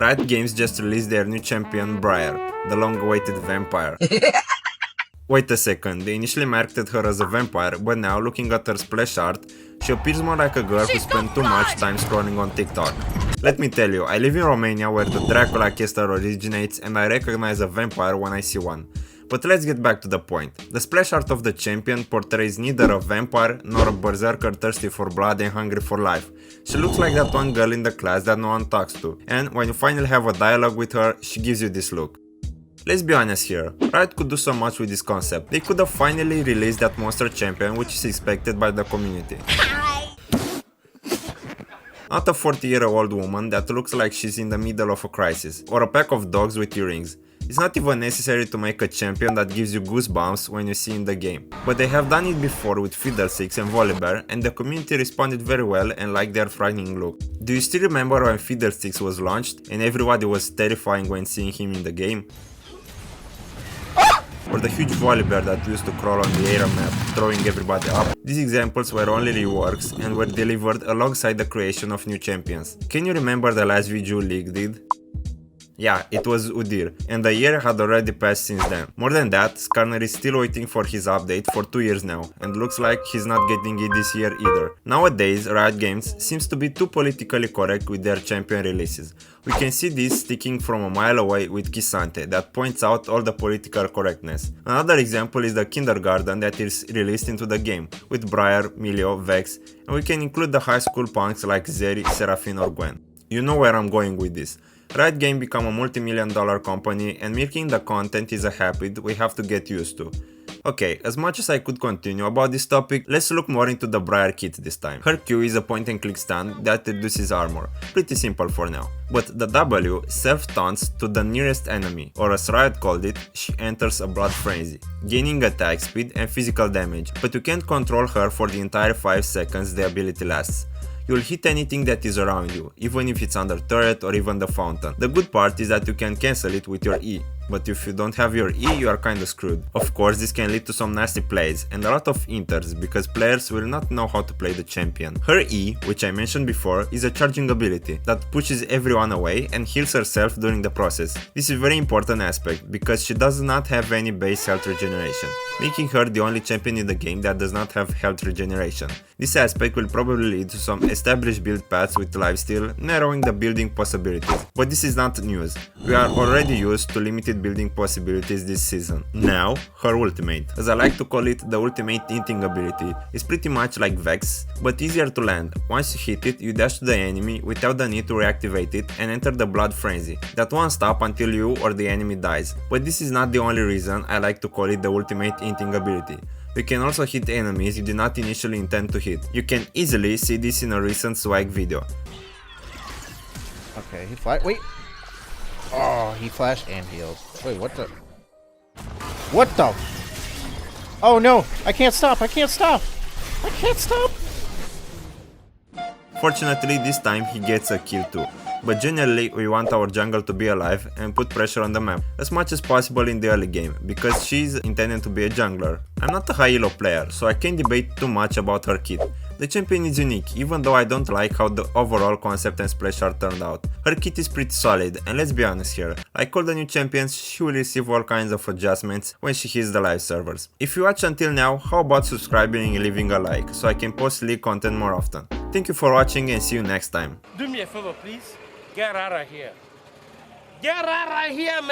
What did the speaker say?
Riot Games just released their new champion Briar, the long-awaited vampire. Wait a second, they initially marketed her as a vampire, but now looking at her splash art, she appears more like a girl who spent too much time scrolling on TikTok. Let me tell you, I live in Romania where the Dracula caster originates and I recognize a vampire when I see one. But let's get back to the point. The splash art of the champion portrays neither a vampire nor a berserker thirsty for blood and hungry for life. She looks like that one girl in the class that no one talks to, and when you finally have a dialogue with her, she gives you this look. Let's be honest here, Riot could do so much with this concept. They could have finally released that monster champion which is expected by the community. Not a 40-year-old woman that looks like she's in the middle of a crisis, or a pack of dogs with earrings. It's not even necessary to make a champion that gives you goosebumps when you see in the game. But they have done it before with Fiddlesticks and Volibear, and the community responded very well and liked their frightening look. Do you still remember when Fiddlesticks was launched and everybody was terrifying when seeing him in the game? Or the huge Volibear that used to crawl on the air map, throwing everybody up. These examples were only reworks and were delivered alongside the creation of new champions. Can you remember the last VGU League did? Yeah, it was Udyr, and a year had already passed since then. More than that, Skarner is still waiting for his update for 2 years now, and looks like he's not getting it this year either. Nowadays, Riot Games seems to be too politically correct with their champion releases. We can see this sticking from a mile away with K'Sante that points out all the political correctness. Another example is the kindergarten that is released into the game, with Briar, Milio, Vex, and we can include the high school punks like Zeri, Seraphine or Gwen. You know where I'm going with this. Riot Games become a multi-million-dollar company and milking the content is a habit we have to get used to. Okay, as much as I could continue about this topic, let's look more into the Briar kit this time. Her Q is a point-and-click stun that reduces armor, pretty simple for now. But the W self-taunts to the nearest enemy, or as Riot called it, she enters a blood frenzy, gaining attack speed and physical damage, but you can't control her for the entire 5 seconds the ability lasts. You'll hit anything that is around you, even if it's under turret or even the fountain. The good part is that you can cancel it with your E, but if you don't have your E, you are kinda screwed. Of course, this can lead to some nasty plays and a lot of inters because players will not know how to play the champion. Her E, which I mentioned before, is a charging ability that pushes everyone away and heals herself during the process. This is a very important aspect because she does not have any base health regeneration, making her the only champion in the game that does not have health regeneration. This aspect will probably lead to some established build paths with lifesteal, narrowing the building possibilities. But this is not news. We are already used to limited building possibilities this season. Now, her ultimate, as I like to call it, the ultimate hinting ability, is pretty much like Vex, but easier to land. Once you hit it, you dash to the enemy without the need to reactivate it and enter the blood frenzy. That won't stop until you or the enemy dies. But this is not the only reason I like to call it the ultimate hinting ability. You can also hit enemies you did not initially intend to hit. You can easily see this in a recent swag video. Okay, he flashed. Wait. Oh, he flashed and healed. Wait, what the? What the? Oh no! I can't stop! I can't stop! I can't stop! Fortunately, this time he gets a kill too. But generally, we want our jungle to be alive and put pressure on the map as much as possible in the early game, because she's intended to be a jungler. I'm not a high elo player, so I can't debate too much about her kit. The champion is unique, even though I don't like how the overall concept and splash art turned out. Her kit is pretty solid, and let's be honest here, like all the new champions, she will receive all kinds of adjustments when she hits the live servers. If you watch until now, how about subscribing and leaving a like, so I can post league content more often. Thank you for watching and see you next time. Do me a favor, please. Get out of here. Get out of here, man.